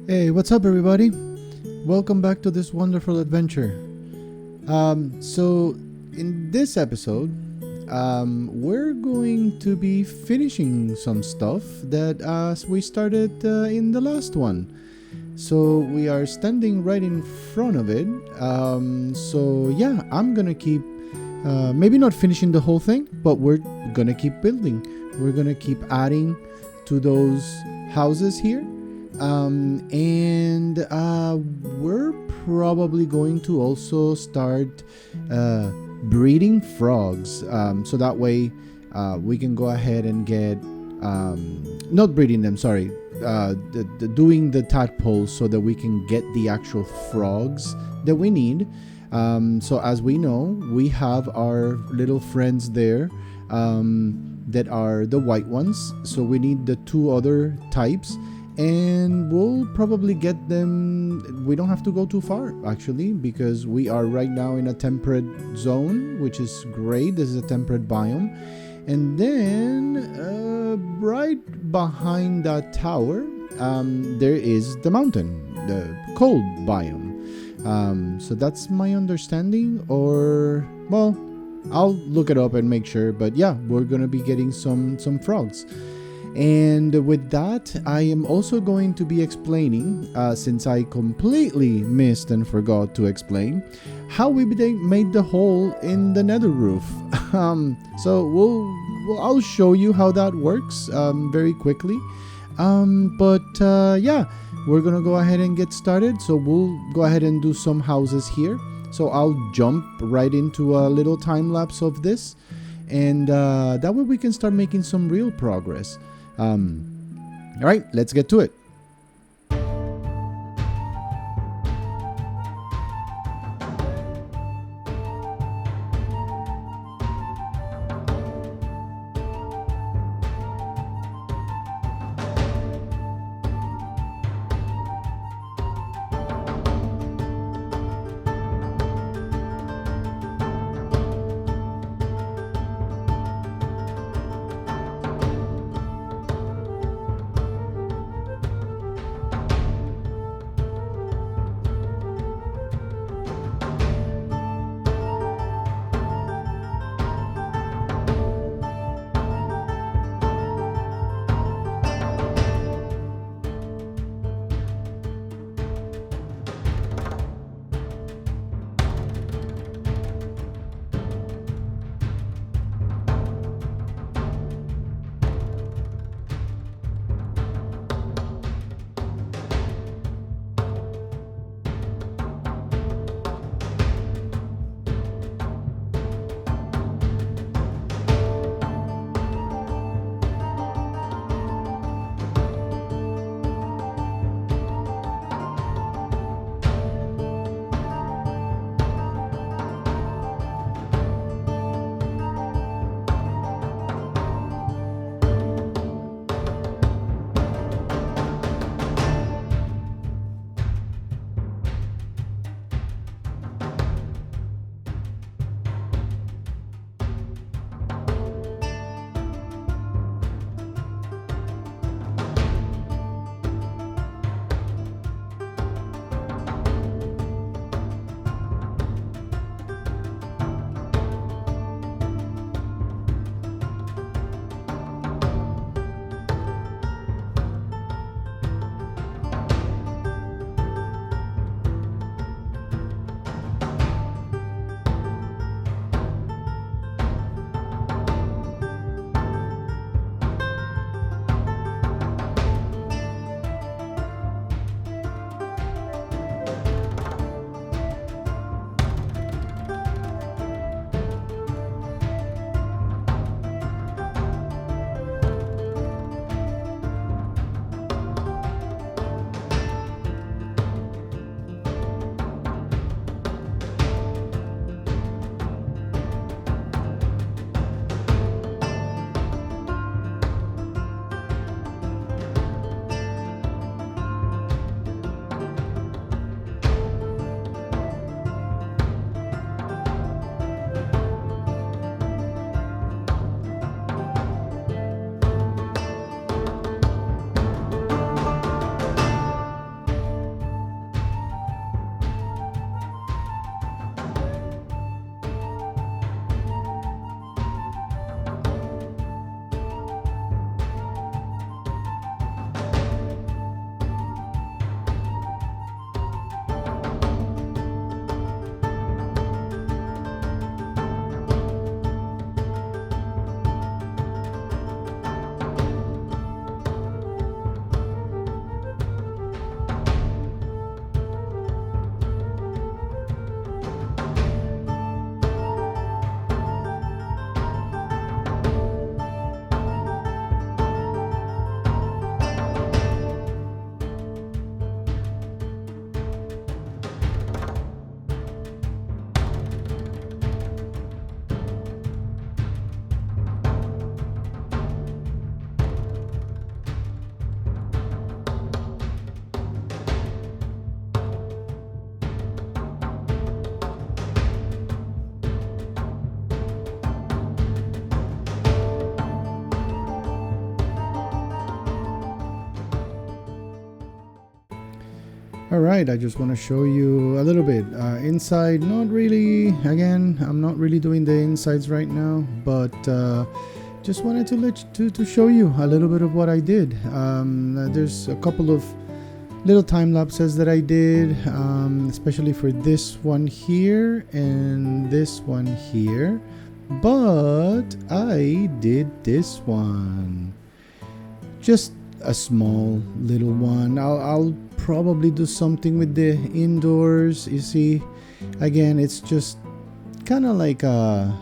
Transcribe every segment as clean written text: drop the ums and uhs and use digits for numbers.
Hey, what's up, everybody? Welcome back to this wonderful adventure. So, in this episode, we're going to be finishing some stuff that we started in the last one. So, we are standing right in front of it. Yeah, I'm gonna keep, maybe not finishing the whole thing, but we're gonna keep building. We're gonna keep adding to those houses here. We're probably going to also start breeding frogs, so that way we can go ahead and get not breeding them, sorry, doing the tadpoles so that we can get the actual frogs that we need. So as we know, we have our little friends there that are the white ones, so we need the two other types. And we'll probably get them. We don't have to go too far, actually, because we are right now in a temperate zone, which is great. This is a temperate biome. And then right behind that tower, there is the mountain, the cold biome. So that's my understanding, or, well, I'll look it up and make sure. But yeah, we're going to be getting some frogs. And with that, I am also going to be explaining, since I completely missed and forgot to explain, how we made the hole in the nether roof. I'll show you how that works very quickly. Yeah, we're gonna go ahead and get started. So we'll go ahead and do some houses here. So I'll jump right into a little time lapse of this, and that way we can start making some real progress. All right, let's get to it. All right, I just want to show you a little bit inside. Not really, again, I'm not really doing the insides right now, but just wanted to show you a little bit of what I did. There's a couple of little time lapses that I did, especially for this one here and this one here, but I did this one, just a small little one. I'll probably do something with the indoors. You see, again, it's just kind of like to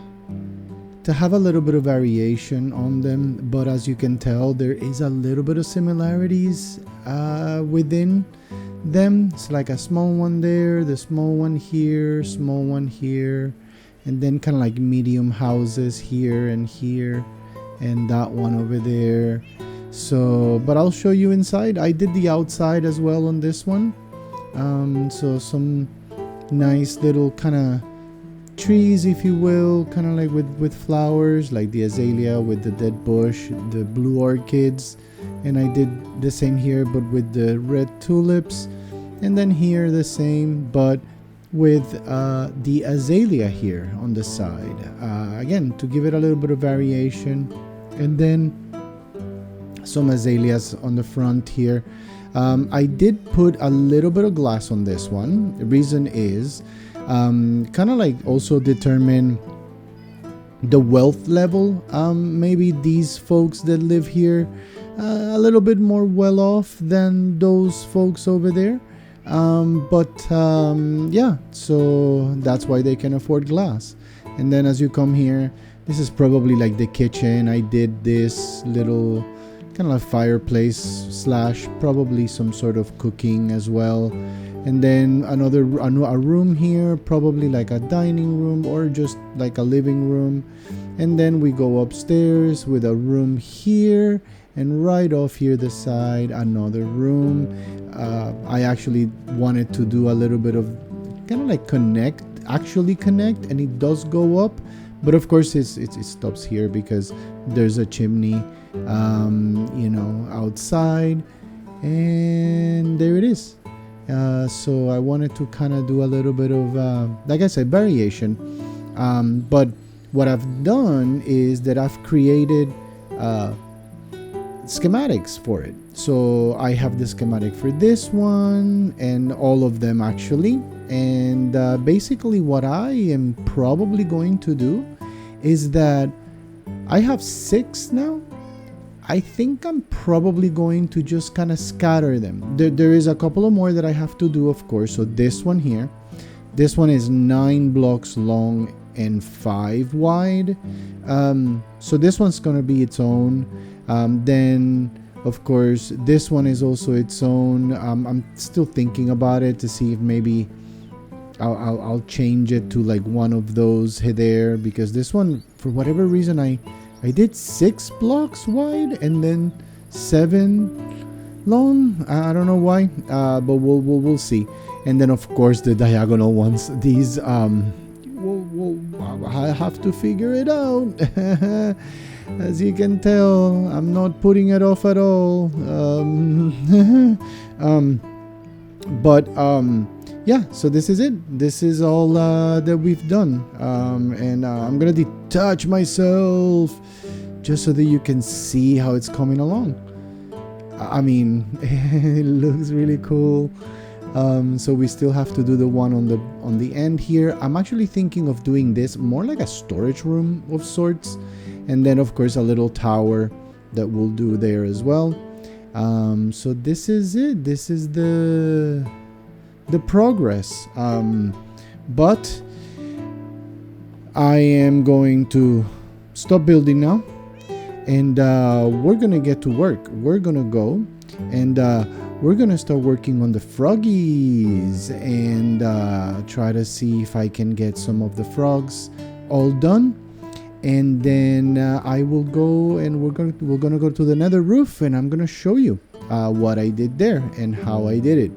have a little bit of variation on them, but as you can tell, there is a little bit of similarities within them. It's like a small one there, the small one here, small one here, and then kind of like medium houses here, and that one over there. So, but I'll show you inside. I did the outside as well on this one. So some nice little kind of trees, if you will, kind of like with flowers, like the azalea with the dead bush, the blue orchids, and I did the same here but with the red tulips, and then here the same but with the azalea here on the side, again to give it a little bit of variation, and then some azaleas on the front here. I did put a little bit of glass on this one. The reason is kind of like also determine the wealth level. Maybe these folks that live here a little bit more well off than those folks over there, yeah, so that's why they can afford glass. And then as you come here, this is probably like the kitchen. I did this little kind of like fireplace slash probably some sort of cooking as well, and then a room here, probably like a dining room or just like a living room, and then we go upstairs with a room here, and right off here the side another room. I actually wanted to do a little bit of kind of like connect, and it does go up, but of course it stops here because there's a chimney outside, and there it is. So I wanted to kind of do a little bit of like I said, variation, but what I've done is that I've created schematics for it. So I have the schematic for this one and all of them actually, and basically what I am probably going to do is that I have 6 now. I think I'm probably going to just kind of scatter them. There is a couple of more that I have to do, of course. So this one here, this one is 9 blocks long and 5 wide. So this one's going to be its own. Then, of course, this one is also its own. I'm still thinking about it to see if maybe I'll change it to like one of those there, because this one, for whatever reason, I did 6 blocks wide and then 7 long. I don't know why, but we'll see. And then of course the diagonal ones. These I have to figure it out. As you can tell, I'm not putting it off at all. Yeah, so this is it. This is all that we've done, and I'm gonna detach myself just so that you can see how it's coming along. I mean, it looks really cool. So we still have to do the one on the end here. I'm actually thinking of doing this more like a storage room of sorts, and then of course a little tower that we'll do there as well. So this is it. This is the progress, but I am going to stop building now, and we're gonna get to work. We're gonna go and we're gonna start working on the froggies and try to see if I can get some of the frogs all done, and then I will go and we're gonna go to the nether roof, and I'm gonna show you what I did there and how I did it.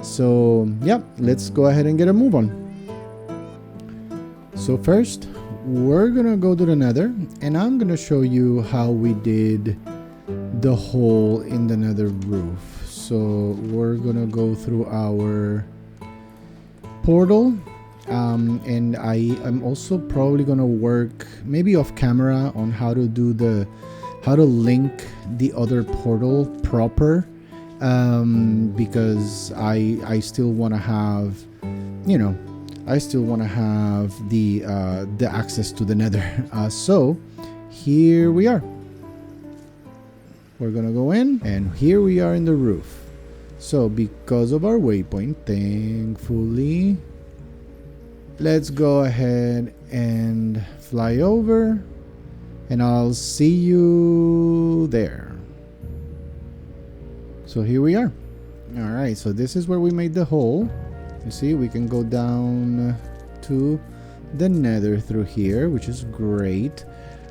So yeah, let's go ahead and get a move on. So first we're gonna go to the nether, and I'm gonna show you how we did the hole in the nether roof. so we're gonna go through our portal, and I am also probably gonna work maybe off camera on how to do how to link the other portal proper, because I still want to have, you know, I still want to have the access to the Nether. So here we are. We're gonna go in, and here we are in the roof. So because of our waypoint, thankfully, let's go ahead and fly over, and I'll see you there. So here we are. All right, so this is where we made the hole. You see, we can go down to the Nether through here, which is great.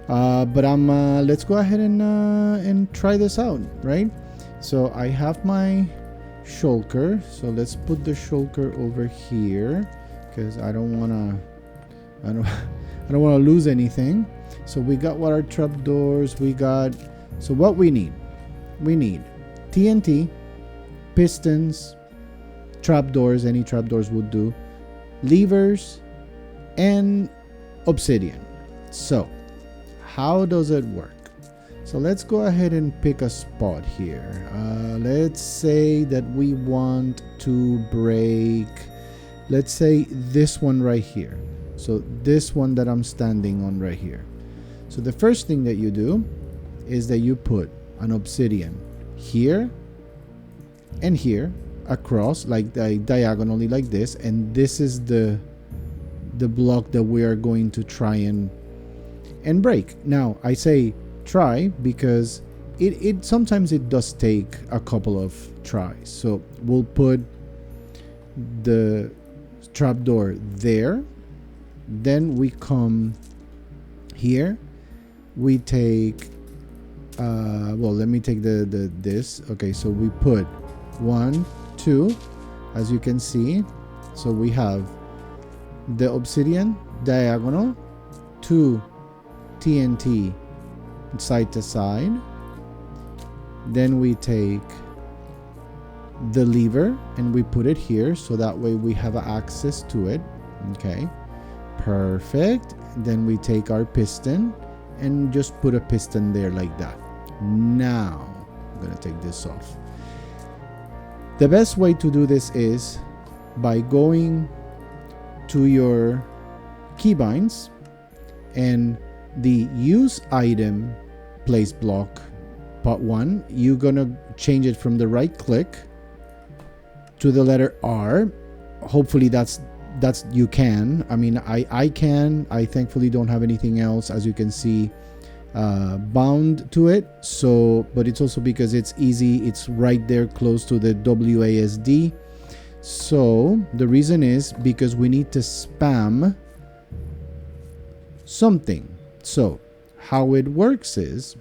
But let's go ahead and try this out, right? So I have my shulker, so let's put the shulker over here, because I don't wanna lose anything. So we got what our trapdoors we got. So what we need TNT, pistons, trapdoors, any trapdoors would do, levers, and obsidian. So how does it work? So let's go ahead and pick a spot here. Let's say that we want to break, let's say this one right here. So this one that I'm standing on right here. So the first thing that you do is that you put an obsidian here and here across, like diagonally like this, and this is the block that we are going to try and break. Now I say try because it sometimes it does take a couple of tries. So we'll put the trapdoor there, then we come here, we take well, let me take this. Okay, so we put 1, 2, as you can see. So we have the obsidian diagonal, 2 TNT side to side, then we take the lever and we put it here, so that way we have access to it. Okay, perfect. Then we take our piston and just put a piston there like that. Now I'm gonna take this off. The best way to do this is by going to your keybinds and the use item place block part 1, you're gonna change it from the right click to the letter R. Hopefully that's you can. I mean, I can. I thankfully don't have anything else, as you can see, bound to it. So, but it's also because it's easy. It's right there close to the WASD. So the reason is because we need to spam something. So how it works is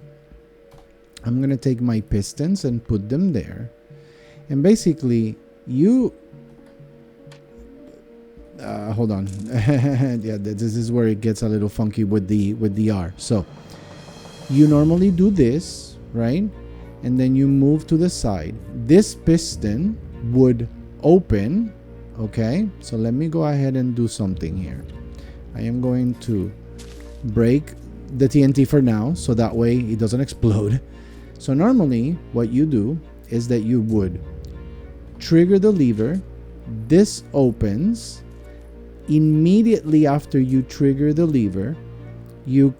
I'm gonna take my pistons and put them there, and basically you hold on. Yeah, this is where it gets a little funky with the R. So you normally do this, right? And then you move to the side. This piston would open. Okay, so let me go ahead and do something here. I am going to break the TNT for now, so that way it doesn't explode. So normally what you do is that you would trigger the lever, this opens. Immediately after you trigger the lever, you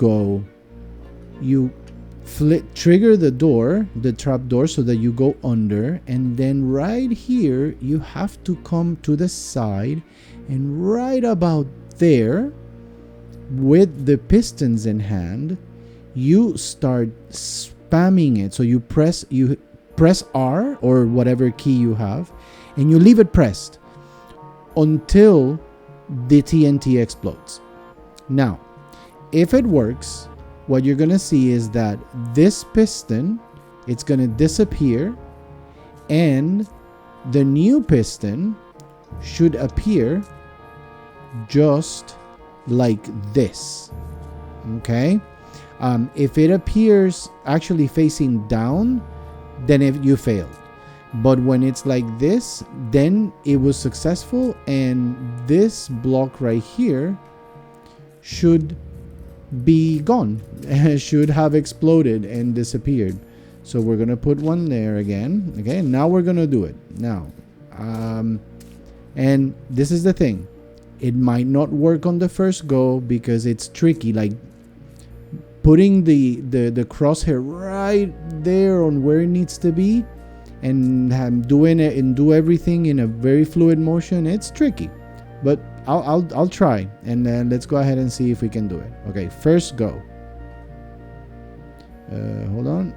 trigger the door, the trap door, so that you go under, and then right here you have to come to the side, and right about there with the pistons in hand, you start spamming it. So you press R or whatever key you have, and you leave it pressed until the TNT explodes. Now, if it works, what you're gonna see is that this piston, it's gonna disappear, and the new piston should appear just like this. Okay, if it appears actually facing down, then if you failed. But when it's like this, then it was successful, and this block right here should be gone. Should have exploded and disappeared. So we're gonna put one there again. Okay, now we're gonna do it now. And this is the thing, it might not work on the first go because it's tricky, like putting the crosshair right there on where it needs to be and doing it and do everything in a very fluid motion. It's tricky, but I'll try, and then let's go ahead and see if we can do it. Okay, first go. Hold on,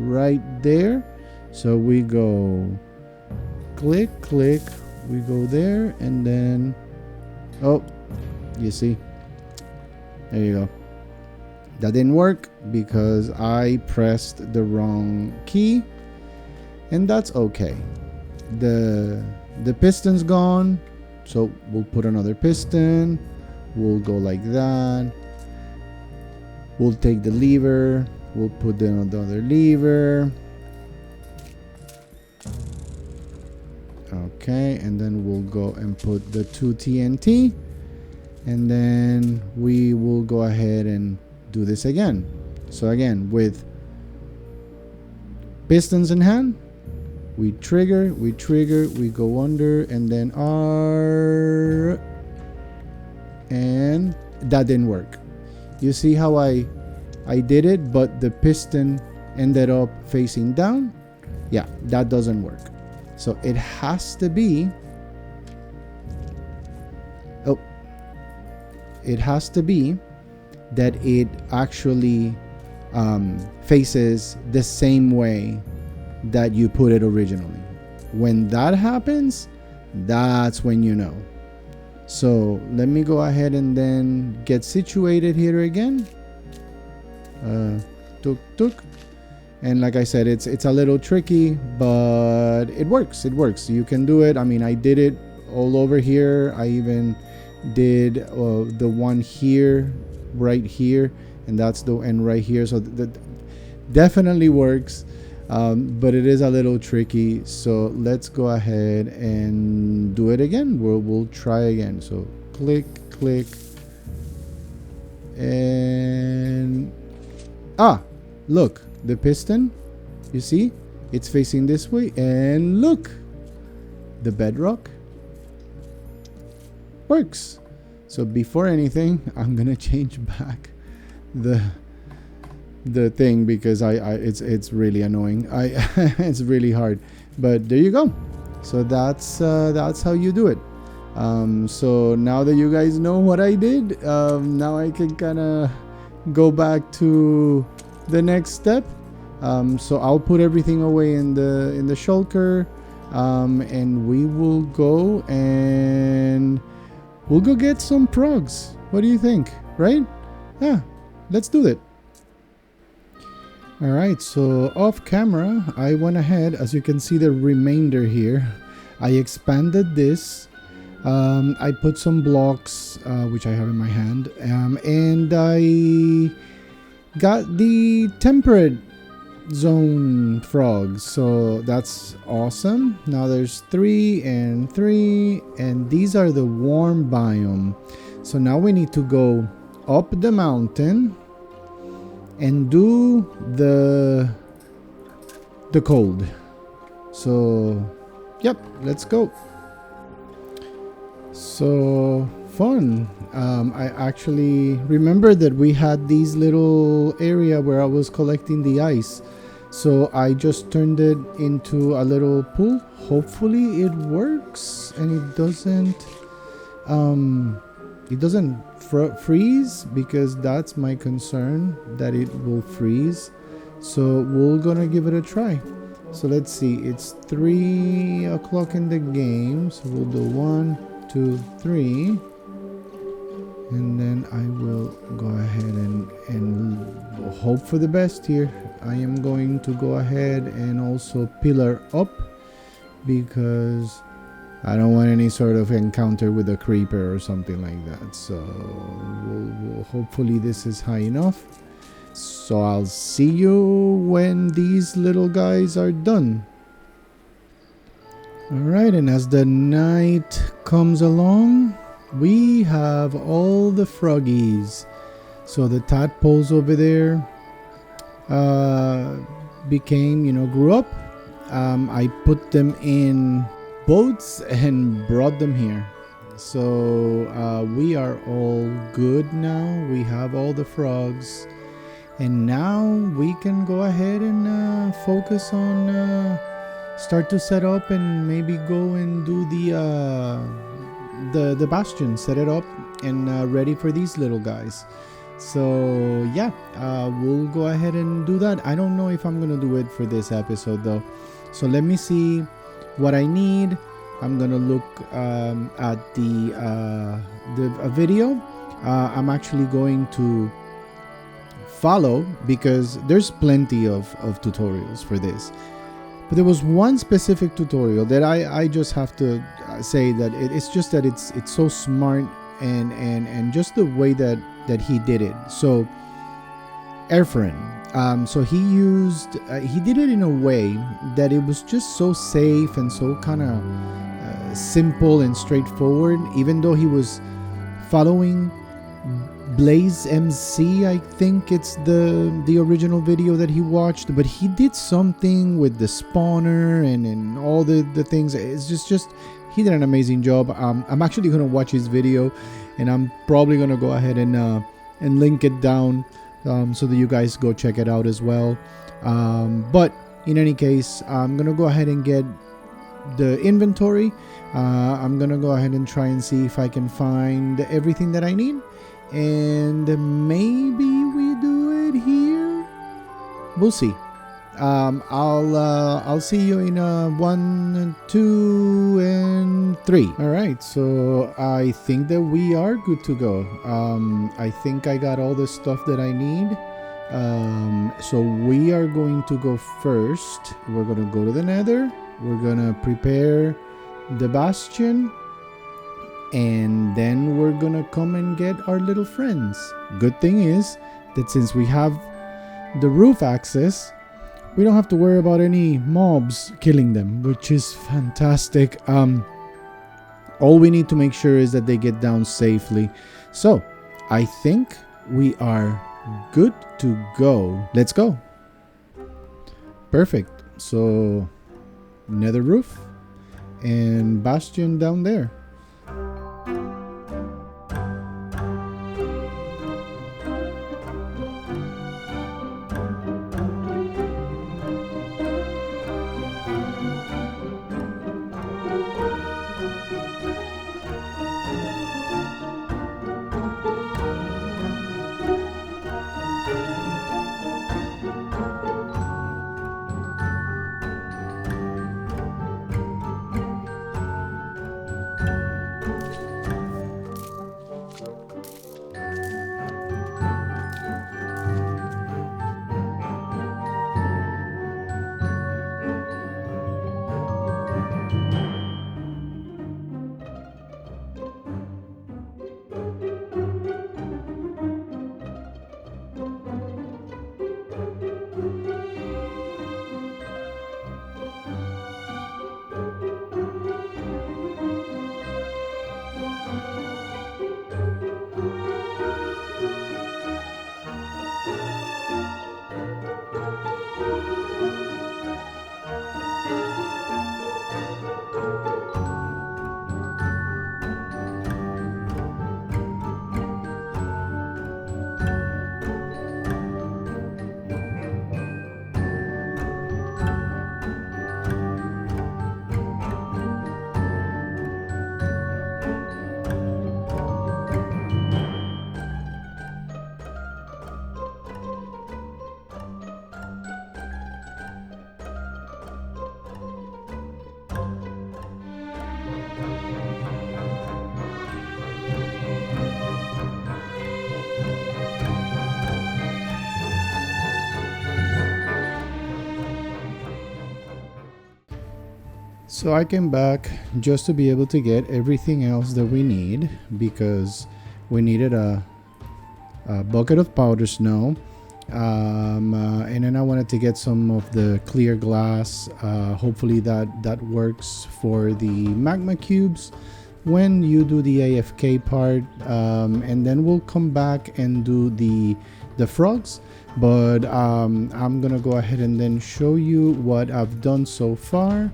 right there. So we go click, click, we go there, and then oh, you see, there you go. That didn't work because I pressed the wrong key, and that's okay. The piston's gone, so we'll put another piston. We'll go like that. We'll take the lever. We'll put the other lever. Okay, and then we'll go and put the 2 TNT, and then we will go ahead and do this again. So again, with pistons in hand, we trigger, we go under, and then R, and that didn't work. You see how I did it, but the piston ended up facing down? Yeah, that doesn't work. So it has to be, oh, it has to be that it actually faces the same way that you put it originally. When that happens, that's when you know. So let me go ahead and then get situated here again. Tuk. And like I said, it's a little tricky, but it works. It works. You can do it. I mean, I did it all over here. I even did the one here, right here, and that's the end right here. So that definitely works, but it is a little tricky. So let's go ahead and do it again. We'll try again. So click, and look. The piston, you see, it's facing this way, and look, the bedrock works. So before anything, I'm gonna change back the thing because it's really annoying. It's really hard, but there you go. So that's how you do it. So now that you guys know what I did, now I can kind of go back to the next step. So I'll put everything away in the shulker, and we will go get some progs. What do you think? Right? Yeah, let's do it. All right, so off camera, I went ahead, as you can see the remainder here, I expanded this. I put some blocks, which I have in my hand, and I got the temperate zone frogs, so that's awesome. Now there's 3 and 3, and these are the warm biome. So now we need to go up the mountain and do the cold. So yep, let's go. So fun. I actually remember that we had these little area where I was collecting the ice, so I just turned it into a little pool. Hopefully it works and it doesn't freeze, because that's my concern, that it will freeze. So we're gonna give it a try. So let's see, it's 3 o'clock in the game, so we'll do 1, 2, 3, and then I will go ahead and hope for the best here. I am going to go ahead and also pillar up, because I don't want any sort of encounter with a creeper or something like that. So we'll hopefully this is high enough. So I'll see you when these little guys are done. Alright, and as the night comes along, we have all the froggies. So the tadpoles over there grew up. I put them in boats and brought them here. So we are all good now. We have all the frogs. And now we can go ahead and focus on start to set up and maybe go and do the bastion, set it up and ready for these little guys. So yeah, we'll go ahead and do that. I don't know if I'm gonna do it for this episode though, so let me see what I need. I'm gonna look at the video. I'm actually going to follow because there's plenty of tutorials for this. But there was one specific tutorial that I just have to say that it's just that it's so smart and just the way that he did it. So Airframe, so he did it in a way that it was just so safe and so kind of simple and straightforward, even though he was following Blaze MC, I think it's the original video that he watched, but he did something with the spawner and all the things. It's just he did an amazing job. I'm actually gonna watch his video, and I'm probably gonna go ahead and link it down so that you guys go check it out as well. But in any case, I'm gonna go ahead and get the inventory. I'm gonna go ahead and try and see if I can find everything that I need. And maybe we do it here. We'll see. I'll see you in 1, 2, and 3. All right, so I think that we are good to go. I think I got all the stuff that I need. So we are going to go first. We're gonna go to the Nether. We're gonna prepare the bastion. And then we're gonna come and get our little friends. Good thing is that since we have the roof access, we don't have to worry about any mobs killing them, which is fantastic. All we need to make sure is that they get down safely. So I think we are good to go. Let's go. Perfect. So Nether roof and bastion down there. So I came back just to be able to get everything else that we need, because we needed a bucket of powder snow, And then I wanted to get some of the clear glass. Hopefully that works for the magma cubes when you do the AFK part, and then we'll come back and do the frogs. But I'm gonna go ahead and then show you what I've done so far,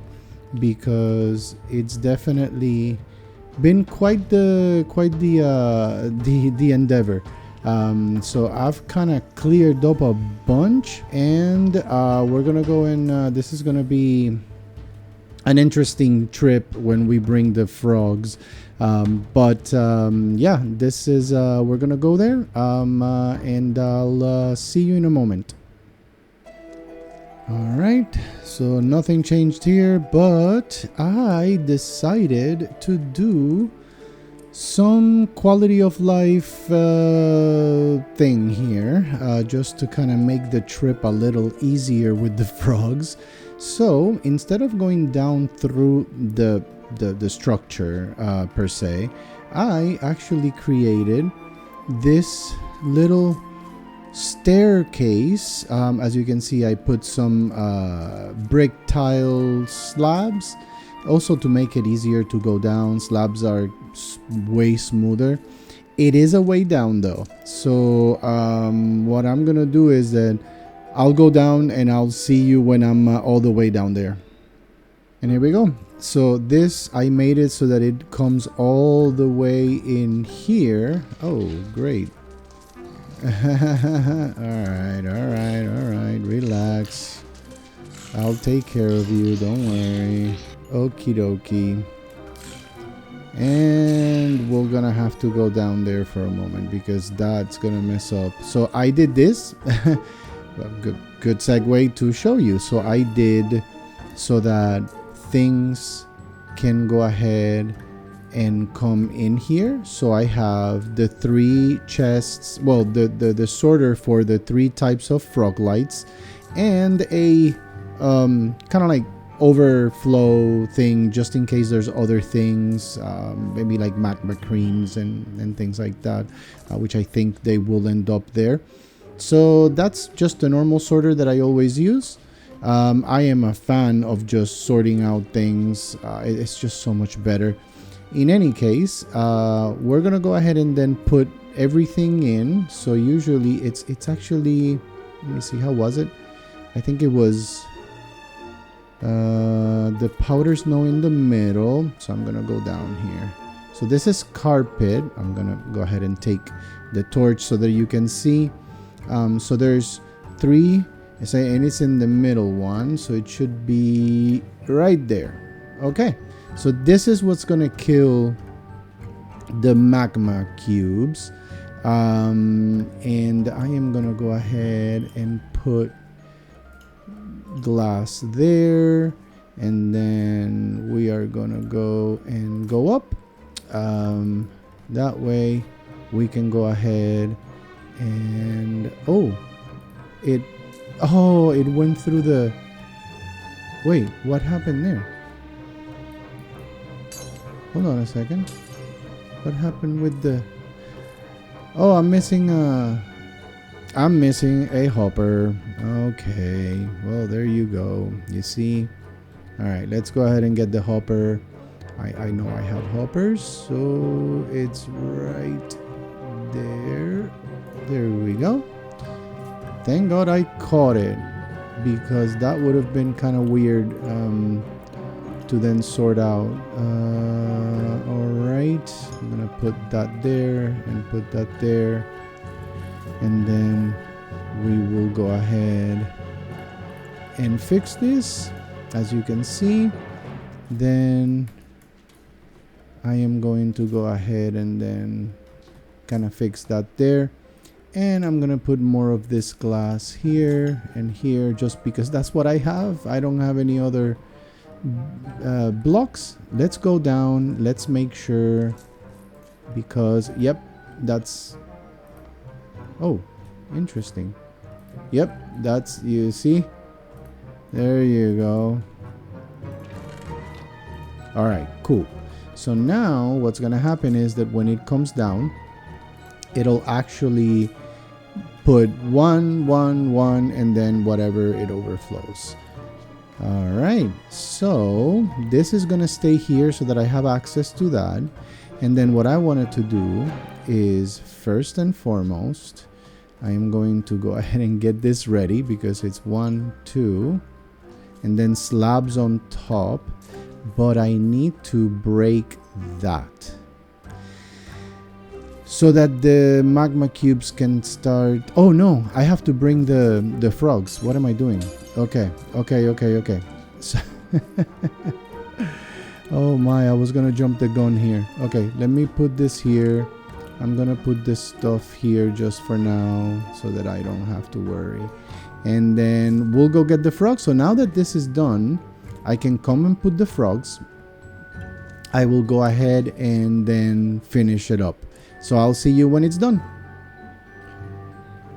because it's definitely been quite the endeavor. So I've kind of cleared up a bunch, and we're gonna go and this is gonna be an interesting trip when we bring the frogs. Yeah, this is we're gonna go there, and I'll see you in a moment. All right, so nothing changed here, but I decided to do some quality of life thing here, just to kind of make the trip a little easier with the frogs. So instead of going down through the structure per se, I actually created this little staircase. As you can see, I put some brick tile slabs, also to make it easier to go down. Slabs are way smoother. It is a way down though, so what I'm gonna do is that I'll go down and I'll see you when I'm all the way down there. And here we go. So this, I made it so that it comes all the way in here. Oh, great. Alright, relax. I'll take care of you, don't worry. Okie dokie. And we're gonna have to go down there for a moment because that's gonna mess up. So I did this. Good segue to show you. So I did so that things can go ahead and come in here. So I have the 3 chests, well, the sorter for the 3 types of frog lights, and a kind of like overflow thing just in case there's other things, maybe like magma creams and things like that, which I think they will end up there. So that's just the normal sorter that I always use. I am a fan of just sorting out things. It's just so much better. In any case, we're gonna go ahead and then put everything in. So usually it's actually, let me see, how was it? I think it was the powder snow in the middle. So I'm gonna go down here. So this is carpet. I'm gonna go ahead and take the torch so that you can see. So there's 3, and it's in the middle one, so it should be right there. Okay, so this is what's gonna kill the magma cubes, and I am gonna go ahead and put glass there, and then we are gonna go and go up. That way we can go ahead and it went through the, wait, what happened there? Hold on a second. What happened with the, oh, I'm missing a hopper. Okay, well, there you go. You see? All right, let's go ahead and get the hopper. I know I have hoppers, so it's right there. There we go. Thank God I caught it, because that would have been kind of weird to then sort out. Alright, I'm gonna put that there and put that there, and then we will go ahead and fix this. As you can see, then I am going to go ahead and then kind of fix that there. And I'm gonna put more of this glass here and here, just because that's what I have. I don't have any other blocks. Let's go down. Let's make sure, because yep, that's, oh, interesting. Yep, that's, you see, there you go. All right, cool. So now what's gonna happen is that when it comes down, it'll actually put 1, 1, 1, and then whatever it overflows. All right, so this is gonna stay here so that I have access to that. And then what I wanted to do is, first and foremost, I am going to go ahead and get this ready because it's 1, 2, and then slabs on top. But I need to break that so that the magma cubes can start. Oh no, I have to bring the frogs. What am I doing? Okay. So oh my, I was gonna jump the gun here. Okay, let me put this here. I'm gonna put this stuff here just for now so that I don't have to worry. And then we'll go get the frogs. So now that this is done, I can come and put the frogs. I will go ahead and then finish it up. So I'll see you when it's done.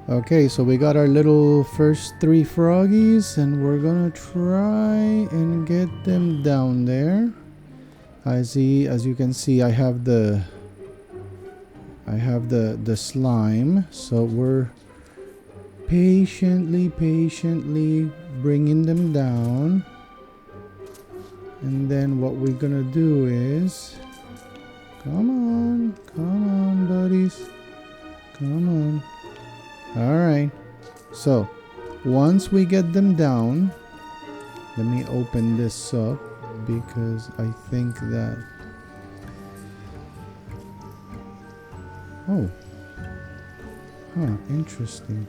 Okay, so we got our little first 3 froggies, and we're gonna try and get them down there. As you can see, I have the slime, so we're patiently bringing them down. And then what we're gonna do is, come on buddies, come on. All right, so once we get them down, let me open this up because I think that, oh, huh, interesting.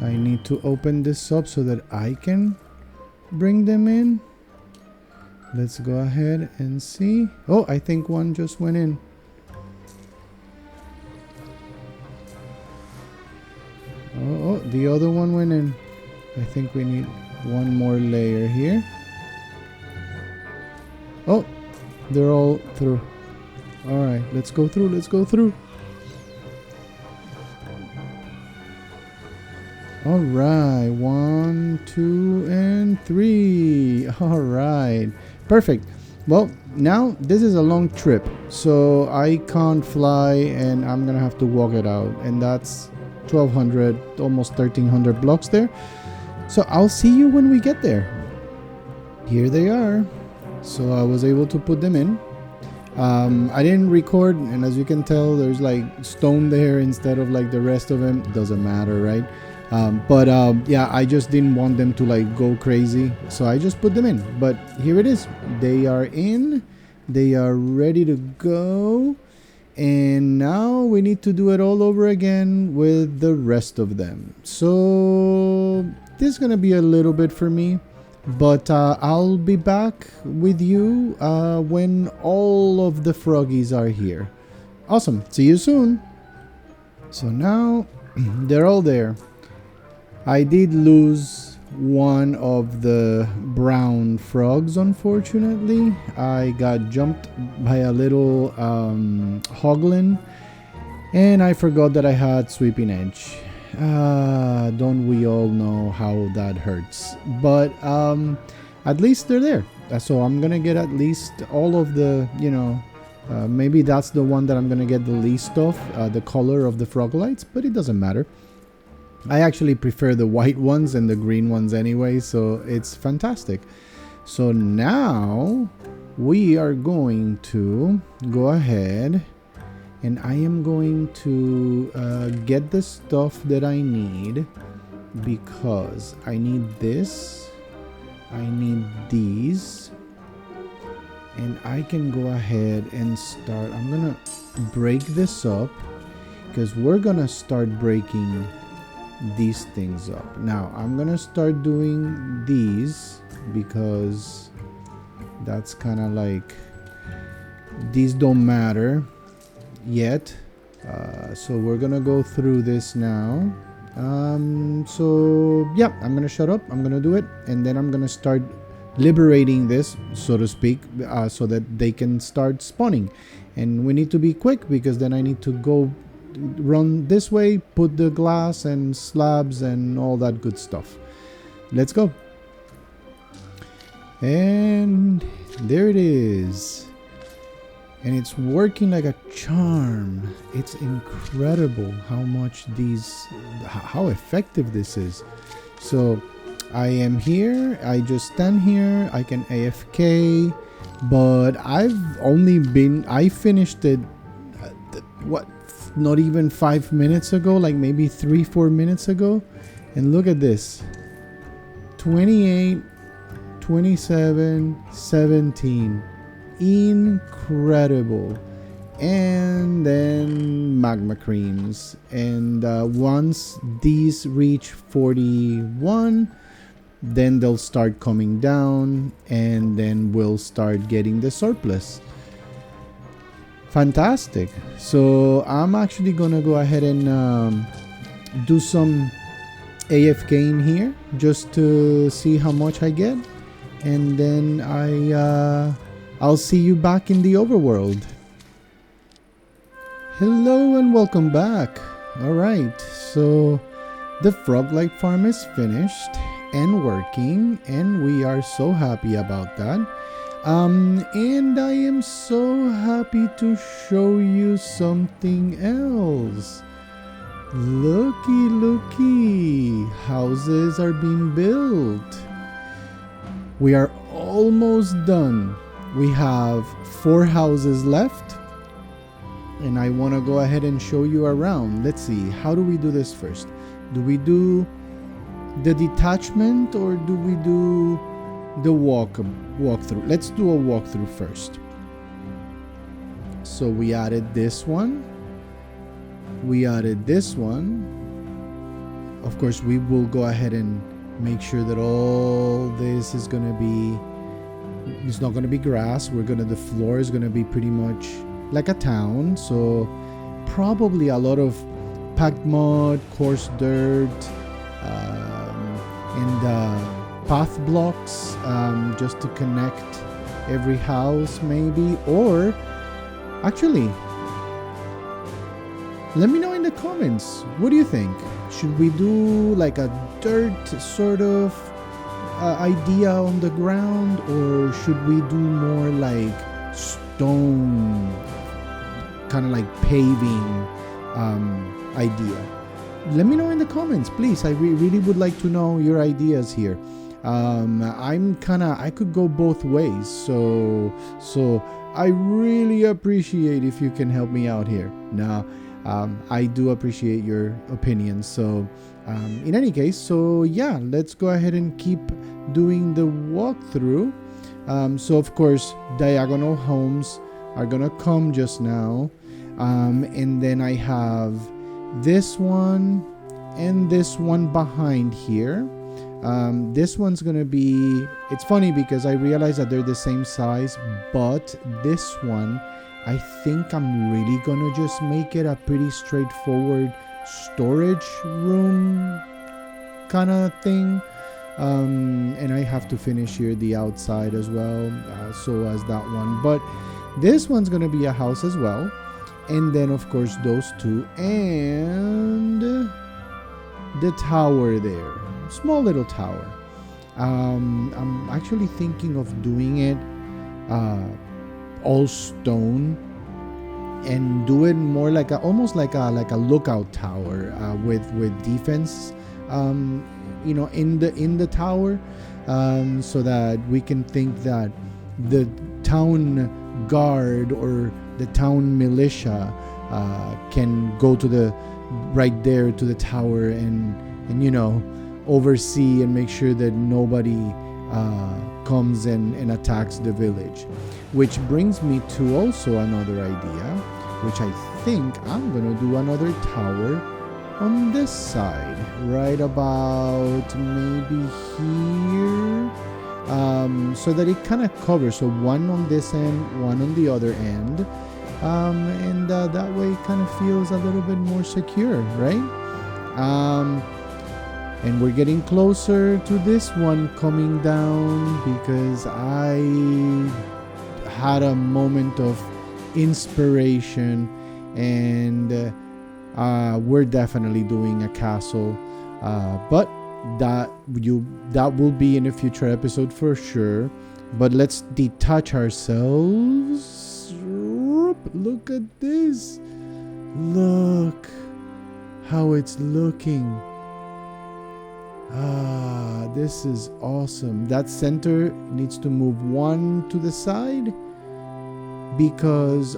I need to open this up so that I can bring them in. Let's go ahead and see. Oh, I think one just went in. Oh, the other one went in. I think we need one more layer here. Oh, they're all through. All right, let's go through. Let's go through. All right, 1, 2, and 3. All right, perfect. Well, now this is a long trip, so I can't fly, and I'm gonna have to walk it out, and that's 1,200, almost 1,300 blocks there. So I'll see you when we get there. Here they are. So I was able to put them in. I didn't record, and as you can tell, there's like stone there instead of like the rest of them. Doesn't matter, right? Yeah, I just didn't want them to like go crazy, so I just put them in. But here it is. They are in. They are ready to go. And now we need to do it all over again with the rest of them. So this is gonna be a little bit for me, but I'll be back with you when all of the froggies are here. Awesome. See you soon. So now they're all there. I did lose one of the brown frogs, unfortunately. I got jumped by a little hoglin, and I forgot that I had sweeping edge. Don't we all know how that hurts? But at least they're there. So I'm gonna get at least all of the, maybe that's the one that I'm gonna get the least of, the color of the frog lights, but it doesn't matter. I actually prefer the white ones and the green ones anyway, so it's fantastic. So now we are going to go ahead, and I am going to get the stuff that I need, because I need this, I need these, and I can go ahead and start. I'm gonna break this up because we're gonna start breaking these things up. Now I'm gonna start doing these because that's kind of like, these don't matter yet, so we're gonna go through this now. So yeah, I'm gonna shut up, I'm gonna do it, and then I'm gonna start liberating this, so to speak, so that they can start spawning. And we need to be quick because then I need to go run this way, put the glass and slabs and all that good stuff. Let's go. And there it is. And it's working like a charm. It's incredible how effective this is. So I am here, I just stand here, I can AFK, but I finished it, not even 5 minutes ago, like maybe 3-4 minutes ago. And look at this, 28, 27, 17, incredible. And then magma creams, and once these reach 41, then they'll start coming down, and then we'll start getting the surplus. Fantastic. So I'm actually gonna go ahead and do some AFK in here just to see how much I get, and then I'll see you back in the overworld. Hello and welcome back. Alright, so the frog light farm is finished and working, and we are so happy about that. And I am so happy to show you something else. Looky, houses are being built. We are almost done. We have 4 houses left, and I want to go ahead and show you around. Let's see, how do we do this first? Do we do the detachment or do we do the walkthrough? Let's do a walkthrough first. So we added this one. We added this one. Of course, we will go ahead and make sure that all this is going to be, it's not going to be grass. The floor is going to be pretty much like a town. So probably a lot of packed mud, coarse dirt, and path blocks, just to connect every house maybe. Or actually, let me know in the comments, what do you think? Should we do like a dirt sort of idea on the ground, or should we do more like stone, kind of like paving idea? Let me know in the comments, please. I really would like to know your ideas here. I could go both ways, so I really appreciate if you can help me out here. Now, I do appreciate your opinions. So in any case, so yeah, let's go ahead and keep doing the walkthrough. So of course, diagonal homes are gonna come just now, and then I have this one and this one behind here. This one's gonna be, it's funny because I realize that they're the same size, but this one, I think I'm really gonna just make it a pretty straightforward storage room kind of thing. And I have to finish here the outside as well, so as that one. But this one's gonna be a house as well. And then of course those two, and the tower there, small little tower. I'm actually thinking of doing it all stone, and do it more like almost like a lookout tower, with defense, in the tower, so that we can think that the town guard or the town militia can go to the right there to the tower and oversee and make sure that nobody comes and attacks the village. Which brings me to also another idea, which I think I'm gonna do another tower on this side, right about maybe here, so that it kind of covers, so one on this end, one on the other end, and that way it kind of feels a little bit more secure, right? And we're getting closer to this one coming down, because I had a moment of inspiration, and we're definitely doing a castle, but that will be in a future episode for sure. But let's detach ourselves. Look at this. Look how it's looking. This is awesome. That center needs to move one to the side because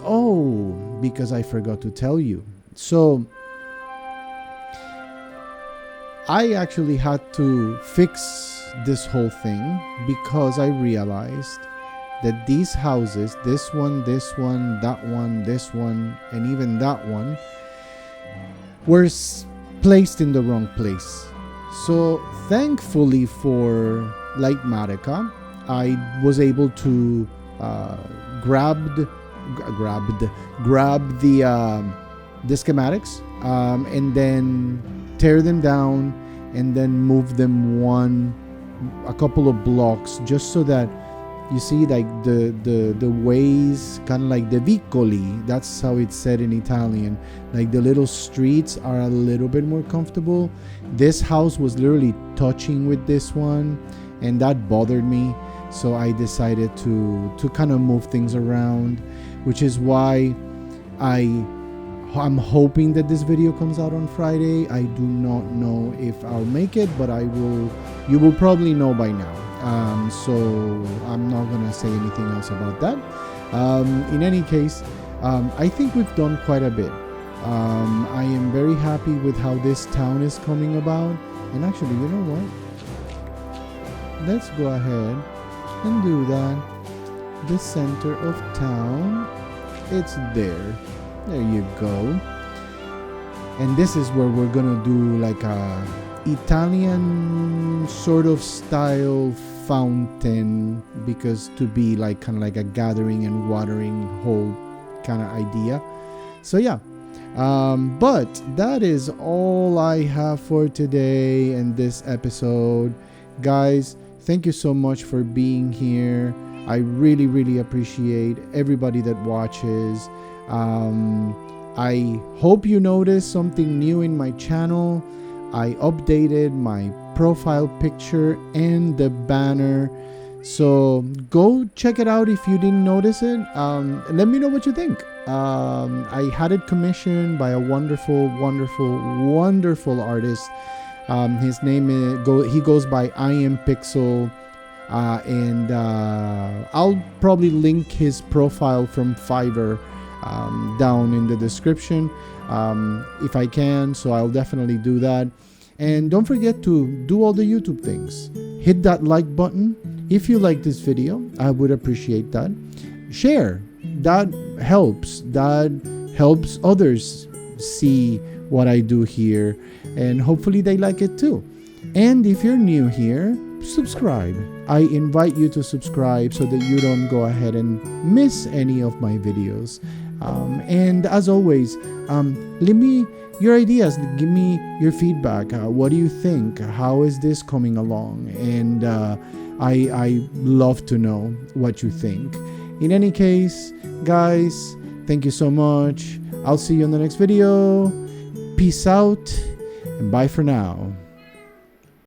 I forgot to tell you. So I actually had to fix this whole thing because I realized that these houses, this one, that one, this one, and even that one, were placed in the wrong place. So thankfully for Lightmatica, I was able to grab the schematics and then tear them down and then move them a couple of blocks, just so that you see, like the ways, kind of like the vicoli, that's how it's said in Italian, like the little streets are a little bit more comfortable. This house was literally touching with this one, and that bothered me, so I decided to kind of move things around, which is why I'm hoping that this video comes out on Friday. I do not know if I'll make it, but you will probably know by now. So I'm not gonna say anything else about that. In any case, I think we've done quite a bit. I am very happy with how this town is coming about. And actually, you know what? Let's go ahead and do that. The center of town, it's there. There you go. And this is where we're gonna do like a Italian sort of style fountain, because to be like kind of like a gathering and watering whole kind of idea. So yeah, but that is all I have for today and this episode. Guys, thank you so much for being here. I really appreciate everybody that watches. I hope you noticed something new in my channel. I updated my profile picture and the banner, so go check it out if you didn't notice it. Let me know what you think. I had it commissioned by a wonderful artist. His name is he goes by Iam Pixel, and I'll probably link his profile from Fiverr down in the description if I can, so I'll definitely do that. And don't forget to do all the YouTube things. Hit that like button if you like this video. I would appreciate that. Share, that helps others see what I do here, and hopefully they like it too. And if you're new here, subscribe. I invite you to subscribe so that you don't go ahead and miss any of my videos. And as always, leave me your ideas, give me your feedback. What do you think? How is this coming along? And I love to know what you think. In any case, guys, thank you so much. I'll see you in the next video. Peace out and bye for now.